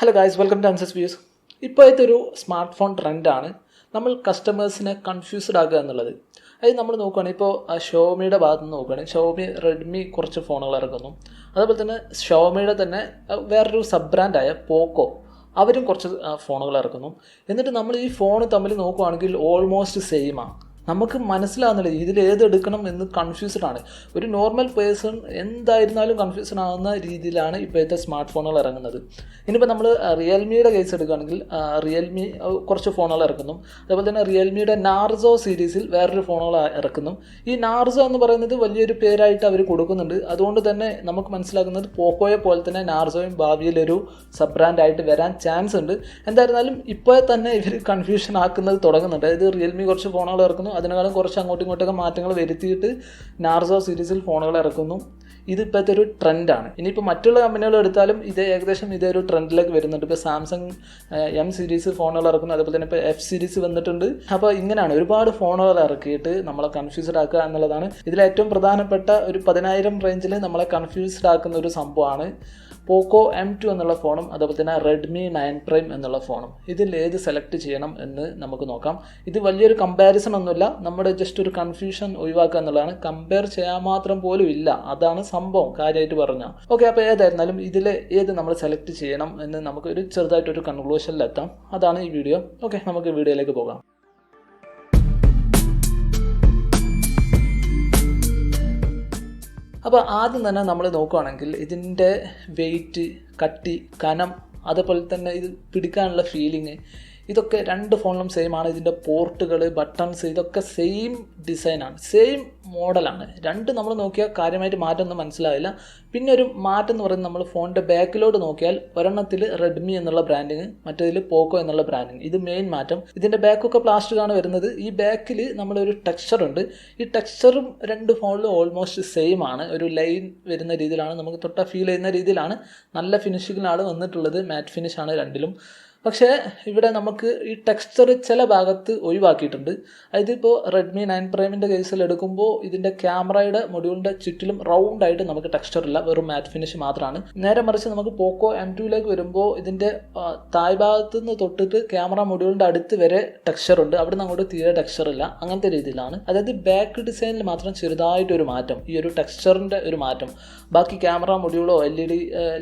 Hello guys, welcome to ആൻസസ് views. ഇപ്പോഴത്തെ ഒരു സ്മാർട്ട് ഫോൺ ട്രെൻഡാണ് നമ്മൾ കസ്റ്റമേഴ്സിനെ കൺഫ്യൂസ്ഡ് ആക്കുക എന്നുള്ളത്. അത് നമ്മൾ നോക്കുകയാണെങ്കിൽ ഇപ്പോൾ ഷോമിയുടെ ഭാഗത്ത് നിന്ന് നോക്കുകയാണെങ്കിൽ ഷോമി റെഡ്മി കുറച്ച് ഫോണുകൾ ഇറക്കുന്നു. അതുപോലെ തന്നെ ഷോമിയുടെ തന്നെ വേറൊരു സബ് ബ്രാൻഡായ പോക്കോ അവരും കുറച്ച് ഫോണുകൾ ഇറക്കുന്നു. എന്നിട്ട് നമ്മൾ ഈ ഫോൺ തമ്മിൽ നോക്കുകയാണെങ്കിൽ ഓൾമോസ്റ്റ് സെയിമാണ്. നമുക്ക് മനസ്സിലാകുന്നില്ല ഇതിൽ ഏതെടുക്കണം എന്ന് കൺഫ്യൂസ്ഡ് ആണ്. ഒരു നോർമൽ പേഴ്സൺ എന്തായിരുന്നാലും കൺഫ്യൂസ്ഡ് ആകുന്ന രീതിയിലാണ് ഇപ്പോഴത്തെ സ്മാർട്ട് ഫോണുകൾ ഇറങ്ങുന്നത്. ഇനിയിപ്പോൾ നമ്മൾ റിയൽമിയുടെ കേസ് എടുക്കുകയാണെങ്കിൽ റിയൽമി കുറച്ച് ഫോണുകൾ ഇറക്കുന്നു. അതേപോലെ തന്നെ റിയൽമിയുടെ നാർസോ സീരീസിൽ വേറൊരു ഫോണുകൾ ഇറക്കുന്നു. ഈ നാർസോ എന്ന് പറയുന്നത് വലിയൊരു പേരായിട്ട് അവർ കൊടുക്കുന്നുണ്ട്. അതുകൊണ്ട് തന്നെ നമുക്ക് മനസ്സിലാക്കുന്നത് പോക്കോയെ പോലെ തന്നെ നാർസോയും ഭാവിയിലൊരു സബ് ബ്രാൻഡായിട്ട് വരാൻ ചാൻസ് ഉണ്ട്. എന്തായിരുന്നാലും ഇപ്പോൾ തന്നെ ഇവർ കൺഫ്യൂഷൻ ആക്കുന്നത് തുടങ്ങുന്നുണ്ട്. അതായത് റിയൽമി കുറച്ച് ഫോണുകൾ ഇറക്കുന്നു, അതിനേക്കാളും കുറച്ച് അങ്ങോട്ടും ഇങ്ങോട്ടൊക്കെ മാറ്റങ്ങൾ വരുത്തിയിട്ട് നാർസോ സീരീസിൽ ഫോണുകൾ ഇറക്കുന്നു. ഇത് ഇപ്പോഴത്തെ ഒരു ട്രെൻഡാണ്. ഇനിയിപ്പോൾ മറ്റുള്ള കമ്പനികൾ എടുത്താലും ഇത് ഏകദേശം ഇതേ ഒരു ട്രെൻഡിലേക്ക് വരുന്നുണ്ട്. ഇപ്പോൾ സാംസങ് എം സീരീസ് ഫോണുകൾ ഇറക്കുന്നു, അതുപോലെ തന്നെ ഇപ്പോൾ എഫ് സീരീസ് വന്നിട്ടുണ്ട്. അപ്പോൾ ഇങ്ങനെയാണ് ഒരുപാട് ഫോണുകൾ ഇറക്കിയിട്ട് നമ്മളെ കൺഫ്യൂസ്ഡ് ആക്കുക എന്നുള്ളതാണ് ഇതിലേറ്റവും പ്രധാനപ്പെട്ട ഒരു 10,000 റേഞ്ചിൽ നമ്മളെ കൺഫ്യൂസ്ഡ് ആക്കുന്ന ഒരു സംഭവമാണ് പോക്കോ M2 എന്നുള്ള ഫോണും അതുപോലെ തന്നെ റെഡ്മി 9 പ്രൈം എന്നുള്ള ഫോണും. ഇതിൽ ഏത് സെലക്ട് ചെയ്യണം എന്ന് നമുക്ക് നോക്കാം. ഇത് വലിയൊരു കമ്പാരിസൺ ഒന്നുമില്ല, നമ്മുടെ ജസ്റ്റ് ഒരു കൺഫ്യൂഷൻ ഒഴിവാക്കുക എന്നുള്ളതാണ്. കമ്പയർ ചെയ്യാൻ മാത്രം പോലും ഇല്ല, അതാണ് സംഭവം കാര്യമായിട്ട് പറഞ്ഞാൽ. ഓക്കെ, അപ്പോൾ ഏതായിരുന്നാലും ഇതിൽ ഏത് നമ്മൾ സെലക്ട് ചെയ്യണം എന്ന് നമുക്ക് ഒരു ചെറുതായിട്ടൊരു കൺക്ലൂഷനിലെത്താം. അതാണ് ഈ വീഡിയോ. ഓക്കെ, നമുക്ക് വീഡിയോയിലേക്ക് പോകാം. അപ്പോൾ ആദ്യം തന്നെ നമ്മൾ നോക്കുകയാണെങ്കിൽ ഇതിൻ്റെ വെയിറ്റ്, കട്ടി, കനം, അതുപോലെ തന്നെ ഇത് പിടിക്കാനുള്ള ഫീലിംഗ്, ഇതൊക്കെ രണ്ട് ഫോണിലും സെയിം ആണ്. ഇതിൻ്റെ പോർട്ടുകൾ, ബട്ടൺസ് ഇതൊക്കെ സെയിം ഡിസൈനാണ്, സെയിം മോഡലാണ്. രണ്ട് നമ്മൾ നോക്കിയാൽ കാര്യമായിട്ട് മാറ്റമൊന്നും മനസ്സിലാവില്ല. പിന്നെ ഒരു മാറ്റം എന്ന് പറയുന്നത് നമ്മൾ ഫോണിൻ്റെ ബാക്കിലോട്ട് നോക്കിയാൽ ഒരെണ്ണത്തിൽ റെഡ്മി എന്നുള്ള ബ്രാൻഡിങ്, മറ്റേതിൽ പോക്കോ എന്നുള്ള ബ്രാൻഡിങ്. ഇത് മെയിൻ മാറ്റം. ഇതിൻ്റെ ബാക്കൊക്കെ പ്ലാസ്റ്റിക്കാണ് വരുന്നത്. ഈ ബാക്കിൽ നമ്മളൊരു ടെക്സ്ചർ ഉണ്ട്. ഈ ടെക്സ്ചറും രണ്ട് ഫോണിലും ഓൾമോസ്റ്റ് സെയിം ആണ്. ഒരു ലൈൻ വരുന്ന രീതിയിലാണ്, നമുക്ക് തൊട്ട ഫീൽ ചെയ്യുന്ന രീതിയിലാണ്. നല്ല ഫിനിഷിങ്ങിലാണ് വന്നിട്ടുള്ളത്. മാറ്റ് ഫിനിഷാണ് രണ്ടിലും. പക്ഷേ ഇവിടെ നമുക്ക് ഈ ടെക്സ്ചർ ചില ഭാഗത്ത് ഒഴിവാക്കിയിട്ടുണ്ട്. അതായത് ഇപ്പോൾ റെഡ്മി 9 പ്രൈമിൻ്റെ കേസിൽ എടുക്കുമ്പോൾ ഇതിൻ്റെ ക്യാമറയുടെ മൊഡ്യൂളിൻ്റെ ചുറ്റിലും റൗണ്ടായിട്ട് നമുക്ക് ടെക്സ്ചർ ഇല്ല, വെറും മാറ്റ് ഫിനിഷ് മാത്രമാണ്. നേരെ മറിച്ച് നമുക്ക് പോക്കോ M2ലേക്ക് വരുമ്പോൾ ഇതിൻ്റെ താഴ്ഭാഗത്ത് നിന്ന് തൊട്ടിട്ട് ക്യാമറ മൊഡ്യൂളിൻ്റെ അടുത്ത് വരെ ടെക്സ്ചർ ഉണ്ട്, അവിടെ നിന്ന് അങ്ങോട്ട് തീരെ ടെക്സ്ചർ ഇല്ല. അങ്ങനത്തെ രീതിയിലാണ്. അതായത് ബാക്ക് ഡിസൈനിൽ മാത്രം ചെറുതായിട്ടൊരു മാറ്റം, ഈ ഒരു ടെക്സ്ചറിൻ്റെ ഒരു മാറ്റം. ബാക്കി ക്യാമറ മൊഡ്യൂളോ LED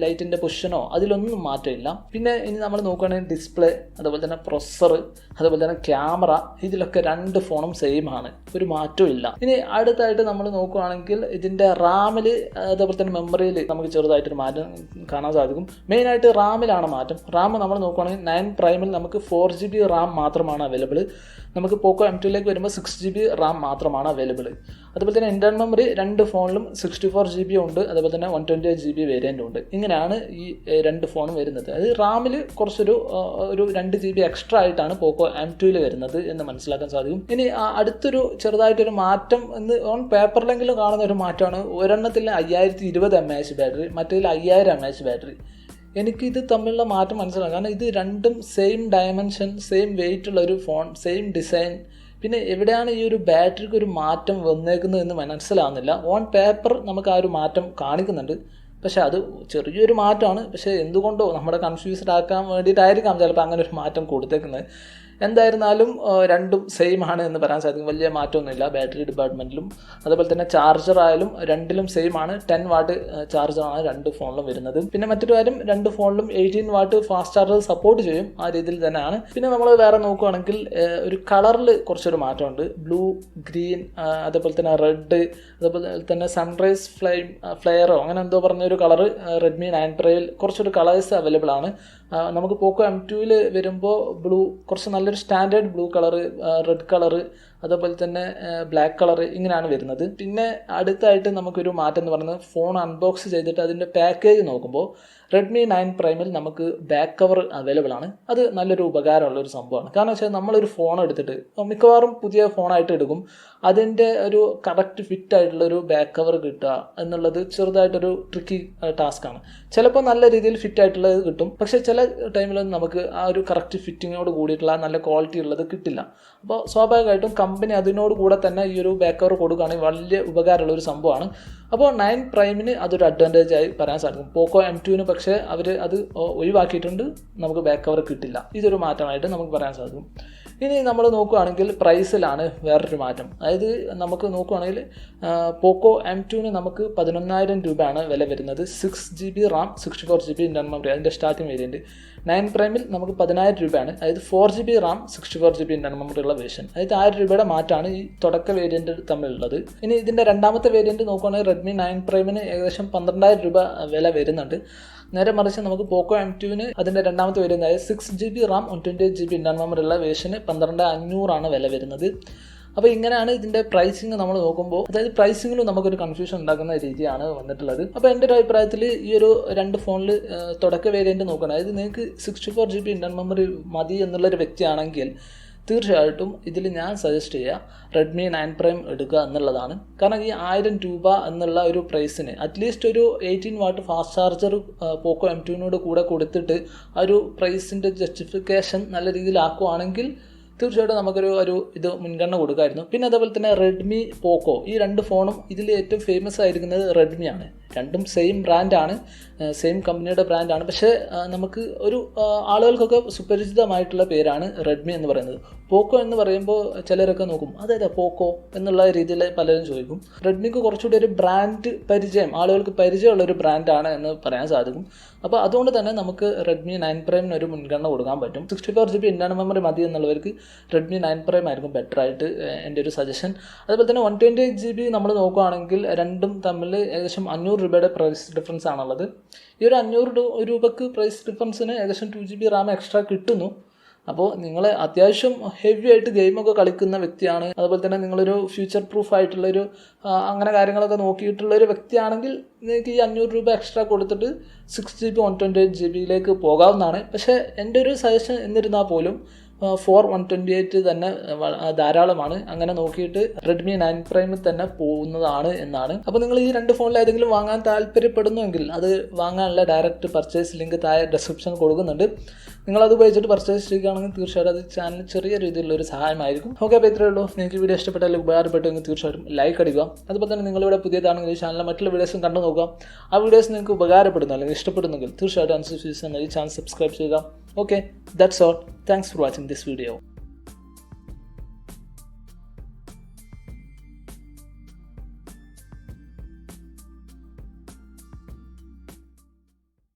ലൈറ്റിൻ്റെ പൊസിഷനോ അതിലൊന്നും മാറ്റമില്ല. പിന്നെ ഇനി നമ്മൾ നോക്കുകയാണെങ്കിൽ ഡിസ്പ്ലേ, അതുപോലെ തന്നെ പ്രൊസസ്സർ, അതുപോലെ തന്നെ ക്യാമറ, ഇതിലൊക്കെ രണ്ട് ഫോണും സെയിം ആണ്, ഒരു മാറ്റവും ഇല്ല. ഇനി അടുത്തായിട്ട് നമ്മൾ നോക്കുകയാണെങ്കിൽ ഇതിൻ്റെ റാമിൽ, അതുപോലെ തന്നെ മെമ്മറിയിൽ നമുക്ക് ചെറുതായിട്ടൊരു മാറ്റം കാണാൻ സാധിക്കും. മെയിനായിട്ട് റാമിലാണ് മാറ്റം. റാം നമ്മൾ നോക്കുകയാണെങ്കിൽ 9 പ്രൈമിൽ നമുക്ക് 4GB റാം മാത്രമാണ് അവൈലബിൾ. നമുക്ക് പോക്കോ M2ലേക്ക് വരുമ്പോൾ 6GB റാം മാത്രമാണ് അവൈലബിൾ. അതുപോലെ തന്നെ ഇൻറ്റേർണൽ മെമ്മറി രണ്ട് ഫോണിലും 64GB ഉണ്ട്, അതുപോലെ തന്നെ 128GB വേരിയൻ്റ് ഉണ്ട്. ഇങ്ങനെയാണ് ഈ രണ്ട് ഫോണും വരുന്നത്. അത് റാമിൽ കുറച്ചൊരു 2GB എക്സ്ട്രാ ആയിട്ടാണ് പോക്കോ M2ൽ വരുന്നത് എന്ന് മനസ്സിലാക്കാൻ സാധിക്കും. ഇനി അടുത്തൊരു ചെറുതായിട്ടൊരു മാറ്റം എന്ന് ഓൺ പേപ്പറിലെങ്കിലും കാണുന്ന ഒരു മാറ്റമാണ്. ഒരെണ്ണത്തിൽ 5020 mAh ബാറ്ററി, മറ്റേതിൽ 5000 mAh ബാറ്ററി. എനിക്കിത് തമ്മിലുള്ള മാറ്റം മനസ്സിലാക്കാം. കാരണം ഇത് രണ്ടും സെയിം ഡയമെൻഷൻ, സെയിം വെയിറ്റ് ഉള്ള ഒരു ഫോൺ, സെയിം ഡിസൈൻ. പിന്നെ എവിടെയാണ് ഈ ഒരു ബാറ്ററിക്ക് ഒരു മാറ്റം വന്നേക്കുന്നത് എന്ന് മനസ്സിലാവുന്നില്ല. ഓൺ പേപ്പർ നമുക്ക് ആ ഒരു മാറ്റം കാണിക്കുന്നുണ്ട്, പക്ഷേ അത് ചെറിയൊരു മാറ്റമാണ്. പക്ഷേ എന്തുകൊണ്ടോ നമ്മുടെ കൺഫ്യൂസ്ഡ് ആക്കാൻ വേണ്ടിയിട്ടായിരിക്കാം ചിലപ്പോൾ അങ്ങനെ ഒരു മാറ്റം കൊടുത്തേക്കുന്നത്. എന്തായിരുന്നാലും രണ്ടും സെയിം ആണ് എന്ന് പറയാൻ സാധിക്കും. വലിയ മാറ്റമൊന്നുമില്ല ബാറ്ററി ഡിപ്പാർട്ട്മെൻറ്റിലും. അതുപോലെ തന്നെ ചാർജർ ആയാലും രണ്ടിലും സെയിം ആണ്. 10 വാട്ട് ചാർജറാണ് രണ്ട് ഫോണിലും വരുന്നത്. പിന്നെ മറ്റൊരു കാര്യം, രണ്ട് ഫോണിലും 18 വാട്ട് ഫാസ്റ്റ് ചാർജർ സപ്പോർട്ട് ചെയ്യും, ആ രീതിയിൽ തന്നെയാണ്. പിന്നെ നമ്മൾ വേറെ നോക്കുകയാണെങ്കിൽ ഒരു കളറിൽ കുറച്ചൊരു മാറ്റമുണ്ട്. ബ്ലൂ, ഗ്രീൻ, അതുപോലെ തന്നെ റെഡ്, അതുപോലെ തന്നെ സൺറൈസ് ഫ്ലെയറോ അങ്ങനെ എന്തോ പറഞ്ഞൊരു കളറ് റെഡ്മി 9 പ്രൈയിൽ കുറച്ചൊരു കളേഴ്സ് അവൈലബിൾ ആണ്. നമുക്ക് പോക്കോ M2ൽ വരുമ്പോൾ ബ്ലൂ, കുറച്ച് നല്ലൊരു standard blue colour, red colour, അതുപോലെ തന്നെ ബ്ലാക്ക് കളർ, ഇങ്ങനെയാണ് വരുന്നത്. പിന്നെ അടുത്തായിട്ട് നമുക്കൊരു മാറ്റം എന്ന് പറയുന്നത് ഫോൺ അൺബോക്സ് ചെയ്തിട്ട് അതിൻ്റെ പാക്കേജ് നോക്കുമ്പോൾ റെഡ്മി 9 പ്രൈമിൽ നമുക്ക് ബാക്ക് കവർ അവൈലബിൾ ആണ്. അത് നല്ലൊരു ഉപകാരമുള്ളൊരു സംഭവമാണ്. കാരണം വെച്ചാൽ നമ്മളൊരു ഫോൺ എടുത്തിട്ട് മിക്കവാറും പുതിയ ഫോണായിട്ട് എടുക്കും, അതിൻ്റെ ഒരു കറക്റ്റ് ഫിറ്റ് ആയിട്ടുള്ളൊരു ബാക്ക് കവർ കിട്ടുക എന്നുള്ളത് ചെറുതായിട്ടൊരു ട്രിക്കി ടാസ്ക്കാണ്. ചിലപ്പോൾ നല്ല രീതിയിൽ ഫിറ്റ് ആയിട്ടുള്ളത് കിട്ടും, പക്ഷേ ചില ടൈമിലൊന്നും നമുക്ക് ആ ഒരു കറക്റ്റ് ഫിറ്റിങ്ങോട് കൂടിയിട്ടുള്ള നല്ല ക്വാളിറ്റി ഉള്ളത് കിട്ടില്ല. അപ്പോൾ സ്വാഭാവികമായിട്ടും കമ്പനി അതിനോട് കൂടെ തന്നെ ഈ ഒരു ബാക്ക് കവർ കൊടുക്കുകയാണെങ്കിൽ വലിയ ഉപകാരമുള്ള ഒരു സംഭവമാണ്. അപ്പോൾ 9 പ്രൈമിന് അതൊരു അഡ്വാൻറ്റേജ് ആയി പറയാൻ സാധിക്കും. പോക്കോ M2 പക്ഷേ അവർ അത് ഒഴിവാക്കിയിട്ടുണ്ട്, നമുക്ക് ബാക്ക് കവർ കിട്ടില്ല. ഇതൊരു മാറ്റമായിട്ട് നമുക്ക് പറയാൻ സാധിക്കും. ഇനി നമ്മൾ നോക്കുകയാണെങ്കിൽ പ്രൈസിലാണ് വേറൊരു മാറ്റം. അതായത് നമുക്ക് നോക്കുകയാണെങ്കിൽ പോക്കോ M2 നമുക്ക് 11,000 രൂപയാണ് വില വരുന്നത്. 6GB Ram 64GB internal memory അതിൻ്റെ സ്റ്റാർട്ടിംഗ് വേരിയൻറ്റ്. 9 പ്രൈമിൽ നമുക്ക് 10,000 രൂപയാണ്. അതായത് 4GB Ram 64GB internal memory ഉള്ള വേർഷൻ. അതായത് 1000 രൂപയുടെ മാറ്റമാണ് ഈ തുടക്ക വേരിയൻറ്റ് തമ്മിലുള്ളത്. ഇനി ഇതിൻ്റെ രണ്ടാമത്തെ വേരിയൻറ്റ് നോക്കുകയാണെങ്കിൽ റെഡ്മി 9 പ്രൈമിന് ഏകദേശം 12,000 രൂപ വില വരുന്നുണ്ട്. നേരെ മറിച്ച് നമുക്ക് പോക്കോ M2 അതിൻ്റെ രണ്ടാമത്തെ വേരിയൻ്റ് അതായത് 6GB Ram 128GB internal memory ഉള്ള വേർഷന് 12,500 വില വരുന്നത്. അപ്പോൾ ഇങ്ങനെയാണ് ഇതിൻ്റെ പ്രൈസിങ് നമ്മൾ നോക്കുമ്പോൾ. അതായത് പ്രൈസിങ്ങിലും നമുക്കൊരു കൺഫ്യൂഷൻ ഉണ്ടാക്കുന്ന രീതിയാണ് വന്നിട്ടുള്ളത്. അപ്പോൾ എൻ്റെ ഒരു അഭിപ്രായത്തിൽ ഈ ഒരു രണ്ട് ഫോണിൽ തുടക്ക വേരിയൻറ്റ് നോക്കണം. അതായത് നിങ്ങൾക്ക് 64GB ഇൻ്റർണൽ മെമ്മറി മതി എന്നുള്ളൊരു വ്യക്തിയാണെങ്കിൽ തീർച്ചയായിട്ടും ഇതിൽ ഞാൻ സജസ്റ്റ് ചെയ്യുക റെഡ്മി 9 പ്രൈം എടുക്കുക എന്നുള്ളതാണ്. കാരണം ഈ 1000 രൂപ എന്നുള്ള ഒരു പ്രൈസിന് അറ്റ്ലീസ്റ്റ് ഒരു 18 what fast charger Poco M2 കൂടെ കൊടുത്തിട്ട് ആ ഒരു പ്രൈസിൻ്റെ ജസ്റ്റിഫിക്കേഷൻ നല്ല രീതിയിലാക്കുകയാണെങ്കിൽ തീർച്ചയായിട്ടും നമുക്കൊരു ഇത് മുൻഗണന കൊടുക്കാമായിരുന്നു. പിന്നെ അതേപോലെ തന്നെ റെഡ്മി പോക്കോ ഈ രണ്ട് ഫോണും ഇതിൽ ഏറ്റവും ഫേമസ് ആയിരിക്കുന്നത് റെഡ്മിയാണ്. രണ്ടും സെയിം ബ്രാൻഡാണ്, സെയിം കമ്പനിയുടെ ബ്രാൻഡാണ്. പക്ഷേ നമുക്ക് ഒരു ആളുകൾക്കൊക്കെ സുപരിചിതമായിട്ടുള്ള പേരാണ് റെഡ്മി എന്ന് പറയുന്നത്. പോക്കോ എന്ന് പറയുമ്പോൾ ചിലരൊക്കെ നോക്കും അതായത് പോക്കോ എന്നുള്ള രീതിയിൽ പലരും ചോദിക്കും. റെഡ്മിക്ക് കുറച്ചുകൂടി ഒരു ബ്രാൻഡ് പരിചയം, ആളുകൾക്ക് പരിചയമുള്ളൊരു ബ്രാൻഡാണ് എന്ന് പറയാൻ സാധിക്കും. അപ്പോൾ അതുകൊണ്ട് തന്നെ നമുക്ക് റെഡ്മി 9 പ്രൈമിന് ഒരു മുൻഗണന കൊടുക്കാൻ പറ്റും. 64GB ഇൻ്റർണൽ മെമ്മറി മതി എന്നുള്ളവർക്ക് റെഡ്മി 9 പ്രൈം ആയിരിക്കും ബെറ്റർ ആയിട്ട് എൻ്റെ ഒരു സജഷൻ. അതുപോലെ തന്നെ 128GB നമ്മൾ നോക്കുകയാണെങ്കിൽ രണ്ടും തമ്മിൽ ഏകദേശം 500 രൂപയുടെ പ്രൈസ് ഡിഫറൻസ് ആണുള്ളത്. ഈ ഒരു 500 രൂപക്ക് പ്രൈസ് ഡിഫറൻസിന് ഏകദേശം 2GB റാം എക്സ്ട്രാ കിട്ടുന്നു. അപ്പോൾ നിങ്ങൾ അത്യാവശ്യം ഹെവി ആയിട്ട് ഗെയിമൊക്കെ കളിക്കുന്ന വ്യക്തിയാണ്, അതുപോലെ തന്നെ നിങ്ങളൊരു ഫ്യൂച്ചർ പ്രൂഫ് ആയിട്ടുള്ളൊരു അങ്ങനെ കാര്യങ്ങളൊക്കെ നോക്കിയിട്ടുള്ളൊരു വ്യക്തിയാണെങ്കിൽ നിങ്ങൾക്ക് ഈ 500 രൂപ എക്സ്ട്രാ കൊടുത്തിട്ട് 6GB 128GB പോകാവുന്നതാണ്. പക്ഷേ എൻ്റെ ഒരു സജഷൻ എന്നിരുന്നാൽ പോലും 128 തന്നെ ധാരാളമാണ്. അങ്ങനെ നോക്കിയിട്ട് റെഡ്മി 9 പ്രൈമിൽ തന്നെ പോകുന്നതാണ് എന്നാണ്. അപ്പോൾ നിങ്ങൾ ഈ രണ്ട് ഫോണിൽ ഏതെങ്കിലും വാങ്ങാൻ താല്പര്യപ്പെടുന്നുവെങ്കിൽ അത് വാങ്ങാനുള്ള ഡയറക്റ്റ് പർച്ചേസ് ലിങ്ക് താഴെ ഡിസ്ക്രിപ്ഷൻ കൊടുക്കുന്നുണ്ട്. നിങ്ങളത് ഉപയോഗിച്ചിട്ട് പർച്ചേസ് ചെയ്യുകയാണെങ്കിൽ തീർച്ചയായിട്ടും അത് ചാനൽ ചെറിയ രീതിയിലുള്ളൊരു സഹായമായിരിക്കും. ഓക്കെ, അപ്പോൾ ഇത്രയേ ഉള്ളൂ. നിങ്ങൾക്ക് വീഡിയോ ഇഷ്ടപ്പെട്ടാൽ ഉപകാരപ്പെട്ടെങ്കിൽ തീർച്ചയായിട്ടും ലൈക്ക് അടിക്കുക. അതുപോലെ തന്നെ നിങ്ങളിവിടെ പുതിയതാണെങ്കിൽ ഈ ചാനലിലെ മറ്റുള്ള വീഡിയോസും കണ്ടു നോക്കുക. ആ വീഡിയോസ് നിങ്ങൾക്ക് ഉപകാരപ്പെടുന്നു അല്ലെങ്കിൽ ഇഷ്ടപ്പെടുന്നെങ്കിൽ തീർച്ചയായിട്ടും ഈ ചാനൽ സബ്സ്ക്രൈബ് ചെയ്യുക. Okay, that's all. Thanks for watching this video.